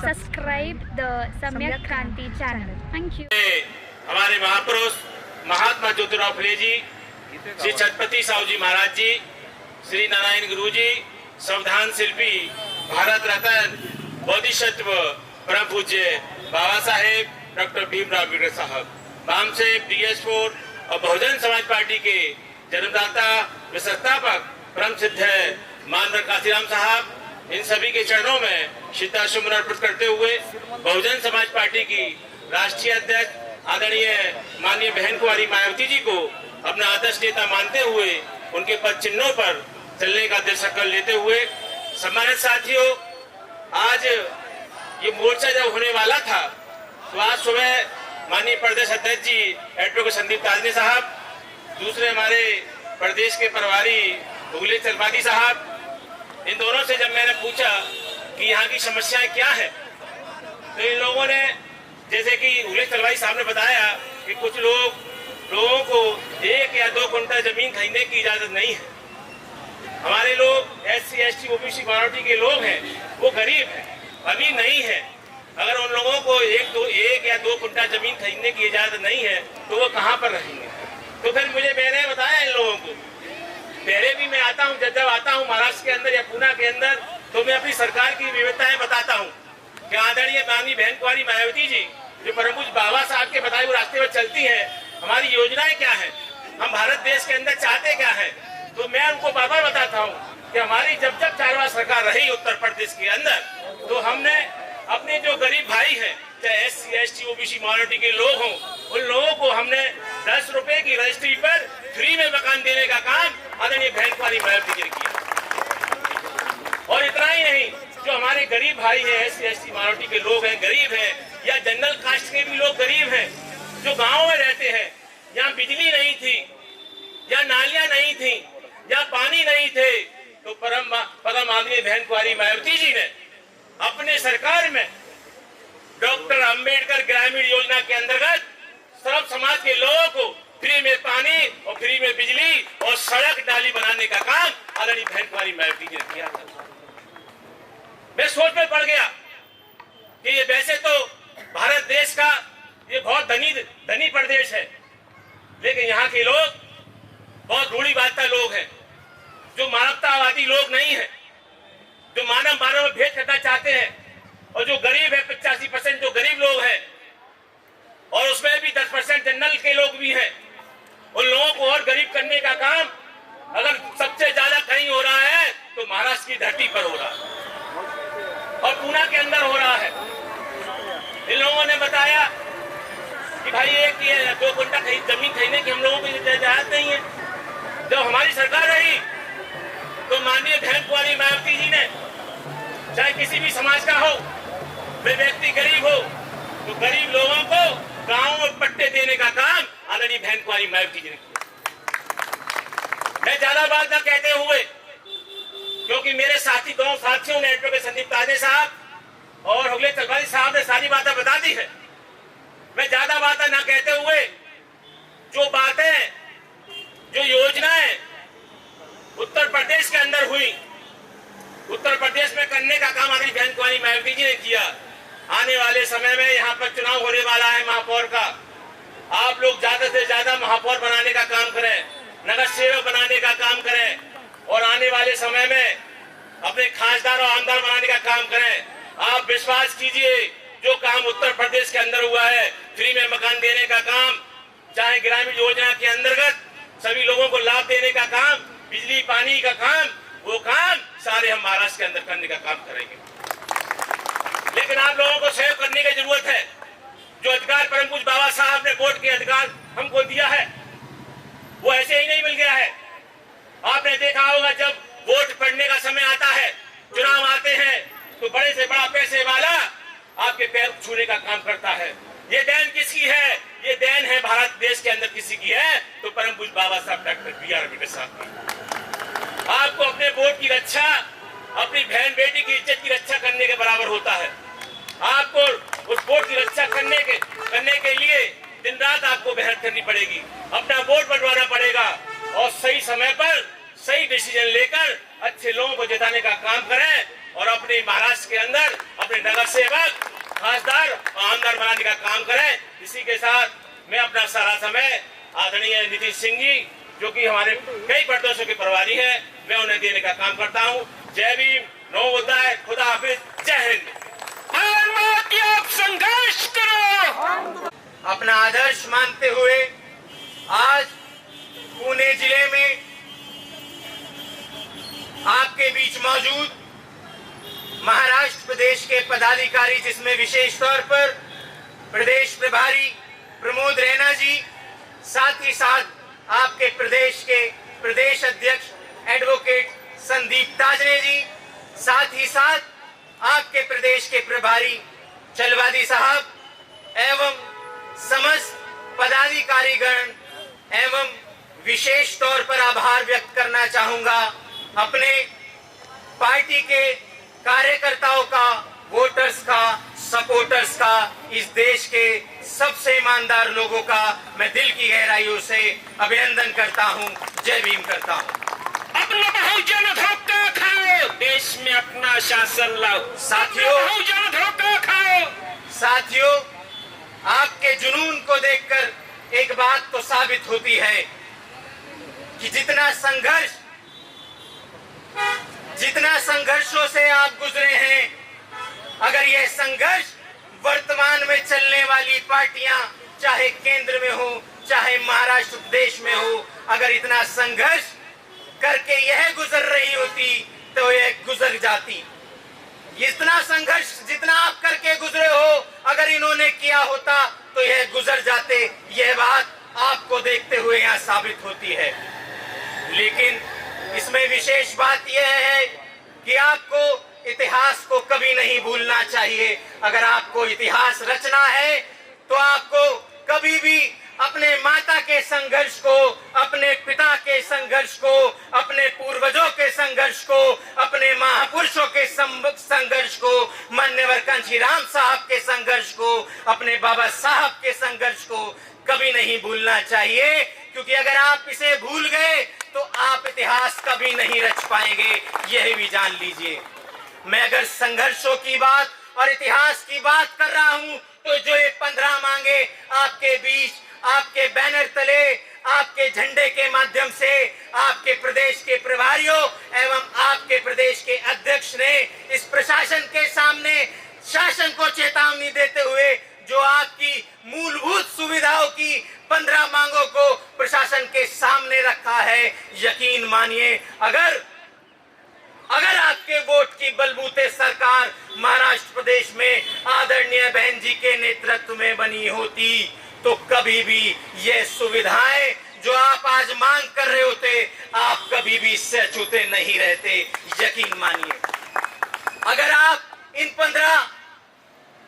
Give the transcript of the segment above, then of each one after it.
subscribe the Samyak Kranti channel. Thank you. हमारे महापुरुष महात्मा ज्योतिराव फुले जी, श्री छत्रपति साहू जी महाराज जी, श्री नारायण गुरु जी, संविधान शिल्पी, भारत रत्न, बोधिसत्व, परम पूज्य बाबा साहेब डॉक्टर भीमराव अम्बेडकर साहब, वामसेव, DS4 और बहुजन समाज पार्टी के जन्मदाता व संस्थापक परम सिद्ध मानवर काशीराम साहब, इन सभी के चरणों में श्रद्धासुमन अर्पित करते हुए बहुजन समाज पार्टी की राष्ट्रीय अध्यक्ष आदरणीय माननीय बहन कुमारी मायावती जी को अपना आदर्श नेता मानते हुए उनके पद चिन्हों पर चलने का दृढ़ संकल्प लेते हुए, सम्मानित साथियों, आज ये मोर्चा जब होने वाला था तो आज सुबह माननीय प्रदेश अध्यक्ष जी एडवोकेट संदीप ताजनी साहब, दूसरे हमारे प्रदेश के प्रभारी हुगली चरपाती साहब, इन दोनों से जब मैंने पूछा कि यहाँ की समस्याएं क्या है, तो इन लोगों ने, जैसे कि हुगली चरपाती साहब ने बताया कि कुछ लोगों को 1 या 2 कुंटल जमीन खरीदने की इजाजत नहीं है। हमारे लोग SC, ST, OBC माइनॉरिटी के लोग हैं, वो गरीब हैं, अमीर नहीं है। अगर उन लोगों को 1 या 2 कुंटल जमीन खरीदने की इजाजत नहीं है तो वो कहाँ पर रहेंगे? तो फिर मुझे मैंने बताया इन लोगों को, पहले भी मैं आता हूँ, जब आता हूँ महाराष्ट्र के अंदर या पूना के अंदर, तो मैं अपनी सरकार की विविधताएं बताता हूँ कि आदरणीय माननीय बहन कुमारी मायावती जी जो परम पूज्य बाबा साहब के बताए हुए रास्ते पर चलती हैं, हमारी योजनाएं क्या है, हम भारत देश के अंदर चाहते क्या है। तो मैं उनको बाबा बताता हूँ कि हमारी जब 4 बार सरकार रही उत्तर प्रदेश के अंदर, तो हमने अपने जो गरीब भाई हैं, चाहे SC, ST, OBC माइनॉरिटी के लोग हों, उन लोगों को हमने 10 रुपए की रजिस्ट्री पर फ्री में मकान देने का काम आदरणीय बहन कुमारी मायावती जी ने किया। और इतना ही नहीं, जो हमारे गरीब भाई हैं, SC, ST माइनॉरिटी के लोग हैं, गरीब हैं, या जनरल कास्ट के भी लोग गरीब हैं, जो गाँव में रहते हैं, यहाँ बिजली नहीं थी, या नालियां नहीं थी, या पानी नहीं थे, तो परम आदरणीय बहन कुमारी मायावती जी ने अपने सरकार में डॉक्टर अंबेडकर ग्रामीण योजना के अंतर्गत सर्व समाज के लोगों को फ्री में पानी और फ्री में बिजली और सड़क नाली बनाने का काम आदरणीय बहन कुमारी मायावती जी ने किया था। मैं सोच में पड़ गया कि ये वैसे तो भारत देश का ये बहुत धनी प्रदेश है, लेकिन यहाँ के लोग बहुत रूढ़िवादिता लोग हैं, जो मानवतावादी लोग नहीं है, जो मानव में भेद करना चाहते हैं, और जो गरीब है 85% जो गरीब लोग हैं, और उसमें भी 10% जनरल के लोग भी हैं, उन लोगों को और गरीब करने का काम अगर सबसे ज्यादा कहीं हो रहा है तो महाराष्ट्र की धरती पर हो रहा है और पूना के अंदर हो रहा है। इन लोगों ने बताया कि भाई 1 या 2 कुंटल जमीन खरीदने की हम लोगों को इजाजत नहीं है। जब हमारी सरकार रही तो माननीय बहन कुमारी मायावती जी ने, चाहे किसी भी समाज का हो, वे व्यक्ति गरीब हो, तो गरीब लोगों को गांव में पट्टे देने का काम आदरणीय बहन कुमारी मायावती जी ने किया। मैं ज्यादा बात न कहते हुए, क्योंकि मेरे साथियों ने एडवोकेट संदीप ताजनी साहब और हुगली चरपाती साहब ने सारी बातें बता दी है, मैं ज्यादा बातें न कहते हुए, जो बातें, जो योजनाएं उत्तर प्रदेश के अंदर हुई, उत्तर प्रदेश में करने का काम आदरणीय बहन कुमारी मायावती जी ने किया। आने वाले समय में यहाँ पर चुनाव होने वाला है महापौर का, आप लोग ज्यादा से ज्यादा महापौर बनाने का काम करें, नगर सेवक बनाने का काम करें, और आने वाले समय में अपने खासदार और आमदार बनाने का काम करें। आप विश्वास कीजिए, जो काम उत्तर प्रदेश के अंदर हुआ है, फ्री में मकान देने का काम, चाहे ग्रामीण योजना के अंतर्गत सभी लोगों को लाभ देने का काम, बिजली पानी का काम, वो काम सारे हम महाराष्ट्र के अंदर करने का काम करेंगे। लेकिन आप लोगों को सहयोग करने की जरूरत है। जो अधिकार परम पूज्य बाबा साहब ने वोट के अधिकार हमको दिया है, वो ऐसे ही नहीं मिल गया है। आपने देखा होगा, जब वोट पड़ने का समय आता है, चुनाव आते हैं, तो बड़े से बड़ा पैसे वाला आपके पैर छूने का काम करता है। ये देन किसकी है? ये देन है भारत देश के अंदर किसी की है तो परम पूज्य बाबा साहब डॉक्टर B.R. अम्बेडकर साहब की। आपको अपने वोट की रक्षा, अपनी बहन बेटी की इज्जत की रक्षा करने के बराबर होता है। आपको उस वोट की रक्षा करने के लिए दिन रात आपको मेहनत करनी पड़ेगी, अपना वोट बनवाना पड़ेगा, और सही समय पर सही डिसीजन लेकर अच्छे लोगों को जिताने का काम करें और अपने महाराष्ट्र के अंदर अपने नगर सेवक, खासदार और आमदार बनाने का काम करें। इसी के साथ मैं अपना सारा समय आदरणीय नीतीश सिंह जी, जो कि हमारे कई प्रदेशों के प्रभारी हैं, मैं उन्हें देने का काम करता हूं। जय भीम, नमो बुद्धाय, खुदा हाफिज, जय हिंद। आप संघर्ष करो। अपना आदर्श मानते हुए आज पुणे जिले में आपके बीच मौजूद महाराष्ट्र प्रदेश के पदाधिकारी, जिसमें विशेष तौर पर प्रदेश प्रभारी प्रमोद रैना जी, साथ ही साथ आपके प्रदेश के प्रदेश अध्यक्ष एडवोकेट संदीप ताजरे जी, साथ ही साथ आपके प्रदेश के प्रभारी चलवादी साहब एवं समस्त पदाधिकारीगण एवं विशेष तौर पर आभार व्यक्त करना चाहूंगा अपने पार्टी के कार्यकर्ताओं का, वोटर्स का, सपोर्टर्स का, इस देश के सबसे ईमानदार लोगों का मैं दिल की गहराइयों से अभिनंदन करता हूं, जय भीम करता हूं। अपना बहुजन धोखा खाओ, देश में अपना शासन लाओ। साथियों, बहुजन धोखा खाओ। साथियों, आपके जुनून को देखकर एक बात तो साबित होती है कि जितना संघर्षों से आप गुजरे हैं, अगर यह संघर्ष वर्तमान में चलने वाली पार्टियां चाहे केंद्र में हो चाहे महाराष्ट्र प्रदेश में हो, अगर इतना संघर्ष करके यह गुजर रही होती तो यह गुजर जाती। इतना संघर्ष जितना आप करके गुजरे हो, अगर इन्होंने किया होता तो यह गुजर जाते। यह बात आपको देखते हुए यहाँ साबित होती है। लेकिन इसमें विशेष बात यह है कि आपको इतिहास को कभी नहीं भूलना चाहिए। अगर आपको इतिहास रचना है तो आपको कभी भी अपने माता के संघर्ष को, अपने पिता के संघर्ष को, अपने पूर्वजों के संघर्ष को, अपने महापुरुषों के संघर्ष को, मान्यवर कांशीराम साहब के संघर्ष को, अपने बाबा साहब के संघर्ष को कभी नहीं भूलना चाहिए, क्योंकि अगर आप इसे भूल गए तो आप इतिहास कभी नहीं रच पाएंगे, यह भी जान लीजिए। मैं अगर संघर्षों की बात और इतिहास की बात कर रहा हूं तो जो ये 15 मांगे आपके बीच, आपके बैनर तले, आपके झंडे के माध्यम से आपके प्रदेश के प्रभारियों एवं आपके प्रदेश के अध्यक्ष ने इस प्रशासन के सामने शासन को चेतावनी देते हुए जो आपकी मूलभूत सुविधाओं की 15 मांगों को प्रशासन के सामने रखा है, यकीन मानिए अगर आपके वोट की बलबूते सरकार महाराष्ट्र प्रदेश में आदरणीय बहन जी के नेतृत्व में बनी होती तो कभी भी ये सुविधाएं जो आप आज मांग कर रहे होते, आप कभी भी इससे अछूते नहीं रहते, यकीन मानिए। अगर आप इन 15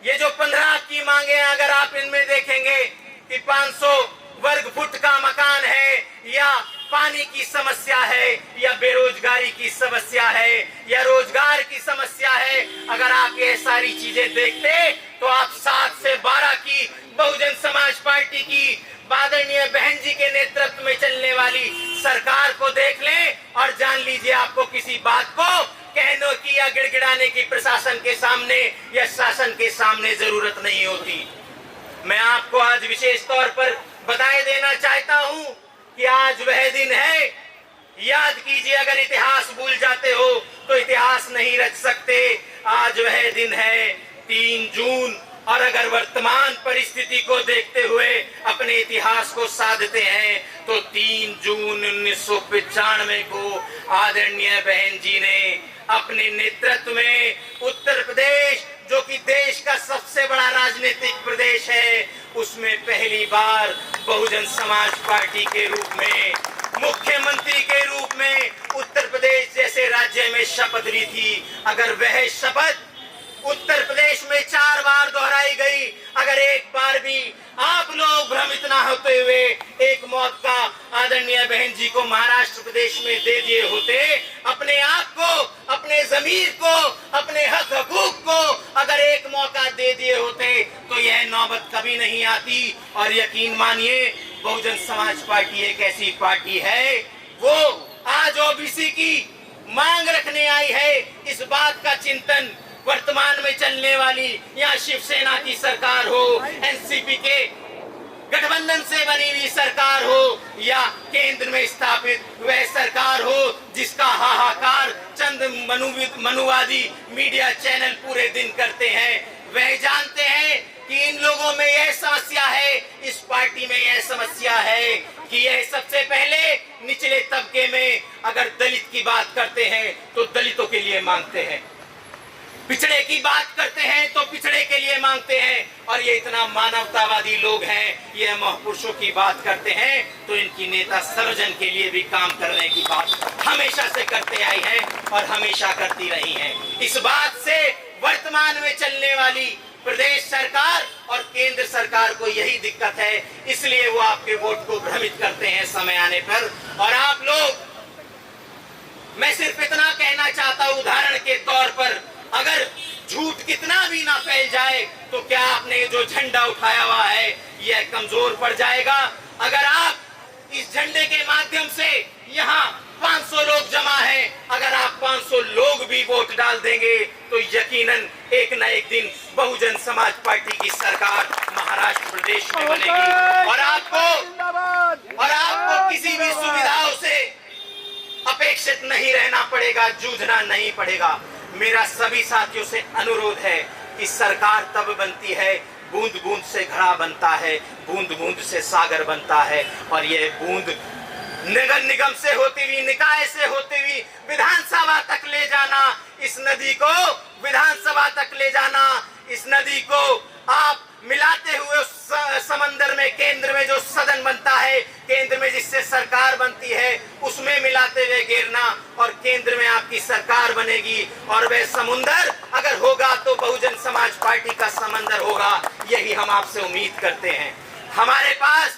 ये जो 15 आपकी मांगे हैं, अगर आप इनमें देखेंगे कि 500 वर्ग फुट का मकान है या पानी की समस्या है या बेरोजगारी की समस्या है या रोजगार की समस्या है, अगर आप ये सारी चीजें देखते तो आप 7 से 12 की बहुजन समाज पार्टी की आदरणीय बहन जी के नेतृत्व में चलने वाली सरकार को देख लें और जान लीजिए आपको किसी बात को कहने की या गिड़गिड़ाने की प्रशासन के सामने या शासन के सामने जरूरत नहीं होती। मैं आपको आज विशेष तौर पर बधाई देना चाहता हूं कि आज वह दिन है, याद कीजिए, अगर इतिहास भूल जाते हो तो इतिहास नहीं रच सकते। आज वह दिन है 3 जून, और अगर वर्तमान परिस्थिति को देखते हुए अपने इतिहास को साधते हैं तो 3 जून 1995 को आदरणीय बहन जी ने अपने नेतृत्व में उत्तर प्रदेश, जो कि देश का सबसे बड़ा राजनीतिक प्रदेश है, उसमें पहली बार बहुजन समाज पार्टी के रूप में, मुख्यमंत्री के रूप में उत्तर प्रदेश जैसे राज्य में शपथ ली थी। अगर वह शपथ उत्तर प्रदेश में 4 बार दोहराई गई, अगर एक बार भी आप लोग भ्रमित ना होते हुए एक मौका आदरणीय बहन जी को महाराष्ट्र प्रदेश में दे दिए होते, अपने आप को, अपने जमीर को, अपने हक हकूक को अगर एक मौका दे दिए होते तो यह नौबत कभी नहीं आती। और यकीन मानिए बहुजन समाज पार्टी एक ऐसी पार्टी है, वो आज ओबीसी की मांग रखने आई है। इस बात का चिंतन वर्तमान में चलने वाली या शिवसेना की सरकार हो, एनसीपी के गठबंधन से बनी हुई सरकार हो या केंद्र में स्थापित वह सरकार हो जिसका हाहाकार चंद मनुवादी मीडिया चैनल पूरे दिन करते हैं, वह जानते हैं कि इन लोगों में यह समस्या है, इस पार्टी में यह समस्या है कि यह सबसे पहले निचले तबके में अगर दलित की बात करते हैं तो दलितों के लिए मांगते हैं, पिछड़े की बात करते हैं तो पिछड़े के लिए मांगते हैं। और ये इतना मानवतावादी लोग हैं, ये महापुरुषों की बात करते हैं तो इनकी नेता सर्वजन के लिए भी काम करने की बात हमेशा से करते आई है और हमेशा करती रही है। इस बात से वर्तमान में चलने वाली प्रदेश सरकार और केंद्र सरकार को यही दिक्कत है, इसलिए वो आपके वोट को भ्रमित करते हैं समय आने पर। और आप लोग, मैं सिर्फ इतना कहना चाहता हूं उदाहरण के तौर पर, अगर झूठ कितना भी ना फैल जाए तो क्या आपने जो झंडा उठाया हुआ है यह कमजोर पड़ जाएगा? अगर आप इस झंडे के माध्यम से यहाँ 500 लोग जमा हैं, अगर आप 500 लोग भी वोट डाल देंगे तो यकीनन एक न एक दिन बहुजन समाज पार्टी की सरकार महाराष्ट्र प्रदेश में बनेगी और आपको किसी भी सुविधाओं से अपेक्षित नहीं रहना पड़ेगा, जूझना नहीं पड़ेगा। मेरा सभी साथियों से अनुरोध है कि सरकार तब बनती है, बूंद बूंद से घड़ा बनता है, बूंद बूंद से सागर बनता है और यह बूंद नगर निगम से होती हुई, निकाय से होती हुई विधानसभा तक ले जाना, इस नदी को विधानसभा तक ले जाना, इस नदी को आप मिलाते हुए उस समंदर में केंद्र में जो सदन बनता है, केंद्र में जिससे सरकार बनती है, उसमें मिलाते हुए गिरना और केंद्र में आपकी सरकार बनेगी। और वह समुंदर अगर होगा तो बहुजन समाज पार्टी का समंदर होगा, यही हम आपसे उम्मीद करते हैं। हमारे पास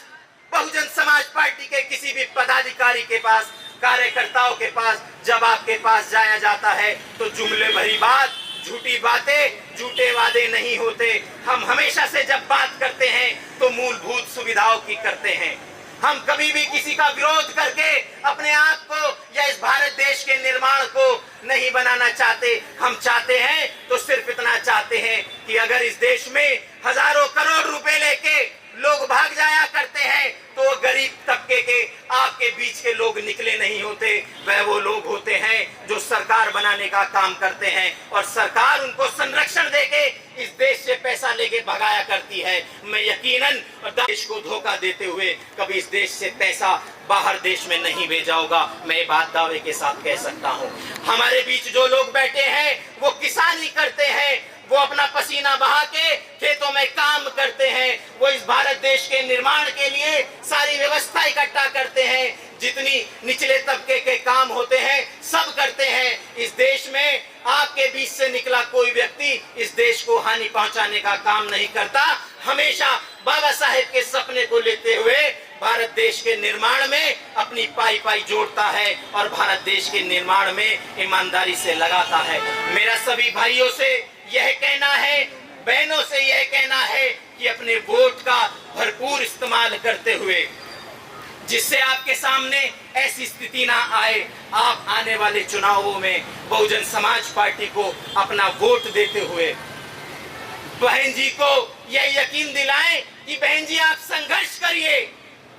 बहुजन समाज पार्टी के किसी भी पदाधिकारी के पास, कार्यकर्ताओं के पास जब आपके पास जाया जाता है तो जुमले भरी बात, झूठी बातें, झूठे वादे नहीं होते। हम हमेशा से जब बात करते हैं तो मूलभूत सुविधाओं की करते हैं। हम कभी भी किसी का विरोध करके अपने आप को या इस भारत देश के निर्माण को नहीं बनाना चाहते। हम चाहते हैं तो सिर्फ इतना चाहते हैं कि अगर इस देश में हजारों करोड़ रुपए लेके लोग भाग जाया करते हैं तो गरीब तबके के आपके बीच के लोग निकले नहीं होते, वह वो लोग होते हैं जो सरकार बनाने का काम करते हैं और सरकार उनको संरक्षण देके इस देश से पैसा लेके भगाया करती है। मैं यकीनन देश को धोखा देते हुए कभी इस देश से पैसा बाहर देश में नहीं भेजा होगा, मैं ये बात दावे के साथ कह सकता हूँ। हमारे बीच जो लोग बैठे हैं वो किसानी करते हैं, वो अपना पसीना बहा के खेतों में काम करते हैं, वो इस भारत देश के निर्माण के लिए सारी व्यवस्था इकट्ठा करते हैं, जितनी निचले तबके के काम होते हैं सब करते हैं। इस देश में आपके बीच से निकला कोई व्यक्ति इस देश को हानि पहुंचाने का काम नहीं करता, हमेशा बाबा साहेब के सपने को लेते हुए भारत देश के निर्माण में अपनी पाई जोड़ता है और भारत देश के निर्माण में ईमानदारी से लगाता है। मेरा सभी भाइयों से यह कहना है, बहनों से यह कहना है कि अपने वोट का भरपूर इस्तेमाल करते हुए, जिससे आपके सामने ऐसी स्थिति ना आए, आप आने वाले चुनावों में बहुजन समाज पार्टी को अपना वोट देते हुए बहन जी को यह यकीन दिलाएं कि बहन जी आप संघर्ष करिए,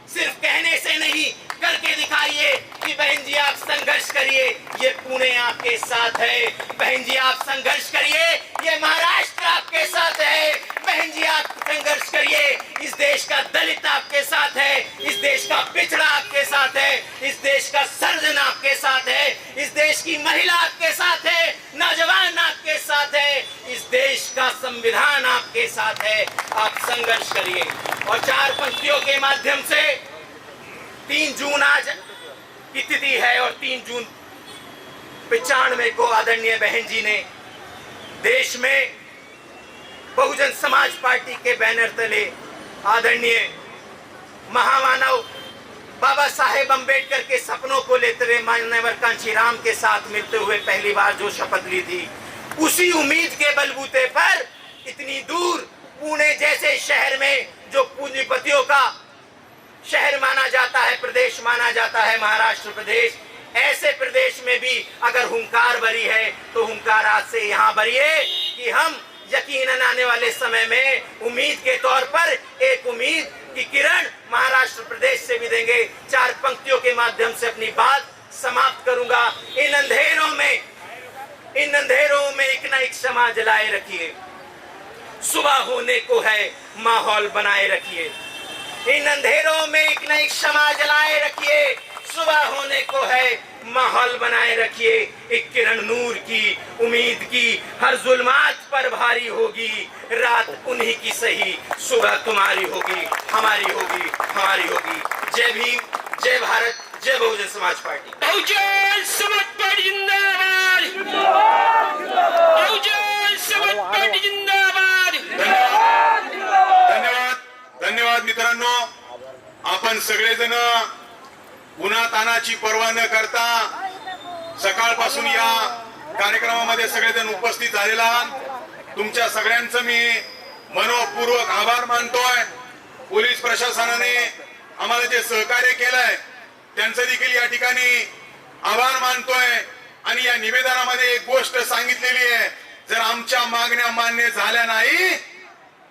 सिर्फ कहने से नहीं करके दिखाइए कि बहन जी आप संघर्ष करिए, ये पुणे आपके साथ है, बहन जी आप संघर्ष करिए, ये महाराष्ट्र आपके साथ है, बहन जी आप संघर्ष करिए, इस देश का दलित आपके साथ है, इस देश का पिछड़ा आपके साथ है, इस देश का सर्जन आपके साथ है, इस देश की महिला आपके साथ है, नौजवान आपके साथ है, इस देश का संविधान आपके साथ है। आप संघर्ष करिए। और चार पंक्तियों के माध्यम से 3 जून आज की तिथि है और 3 जून 95 को आदरणीय बहन जी ने देश में बहुजन समाज पार्टी के बैनर तले आदरणीय महामानव बाबा साहेब अंबेडकर के सपनों को लेते हुए मान्यवर कांशीराम के साथ मिलते हुए पहली बार जो शपथ ली थी, उसी उम्मीद के बलबूते पर इतनी दूर पुणे जैसे शहर में जो पूंजीपतियों का शहर माना जाता है, प्रदेश माना जाता है महाराष्ट्र प्रदेश, ऐसे प्रदेश में भी अगर हुंकार भरी है तो हुंकार आज से यहाँ भरिए कि हम यकीनन आने वाले समय में उम्मीद के तौर पर एक उम्मीद की किरण महाराष्ट्र प्रदेश से भी देंगे। 4 पंक्तियों के माध्यम से अपनी बात समाप्त करूंगा। इन अंधेरों में एक न एक शमा जलाए रखिए, सुबह होने को है माहौल बनाए रखिए। इन अंधेरों में एक न एक शमा जलाए रखिए, सुबह होने को है माहौल बनाए रखिए। एक किरण नूर की, उम्मीद की, हर जुल्मात पर भारी होगी, रात उन्हीं की सही, सुबह तुम्हारी होगी, हमारी होगी, हमारी होगी। जय भीम, जय भारत, जय बहुजन समाज पार्टी। बहुजन समाज पार्टी जिंदाबाद, बहुजन समाज पार्टी जिंदाबाद। धन्यवाद, धन्यवाद मित्रांनो. आपण सगळेजण उन्हा तानाची पर्वा न करता सकाळपासून या कार्यक्रमामध्ये सगळेजण उपस्थित झालेला आहात. तुमच्या सगळ्यांचं मी मनपूर्वक आभार मानतोय. पोलीस प्रशासनाने आम्हाला जे सहकार्य केलंय त्यांचं देखील या ठिकाणी आभार मानतोय. आणि या निवेदनामध्ये एक गोष्ट सांगितलेली आहे, जर आमच्या मागण्या मान्य झाल्या नाही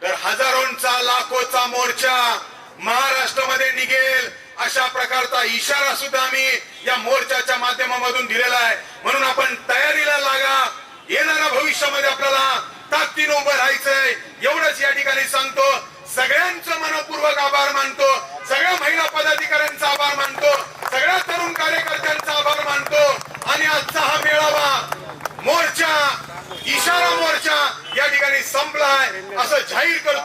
तर हजारोंचा, लाखोचा मोर्चा महाराष्ट्रामध्ये निघेल अशा प्रकारचा इशारा सुद्धा आम्ही या मोर्चाच्या माध्यमामधून दिलेला आहे. म्हणून आपण तयारीला लागा. येणाऱ्या भविष्यामध्ये आपल्याला ताकदीने उभं राहायचंय एवढंच या ठिकाणी सांगतो. सगळ्यांचं मनपूर्वक आभार मानतो. सगळ्या महिला पदाधिकाऱ्यांचा आभार मानतो. सगळ्या तरुण कार्यकर्त्यांचा आभार मानतो. आणि आजचा हा मेळावा, मोर्चा, इशारा मोर्चा या ठिकाणी संपलाय असं जाहीर करतो.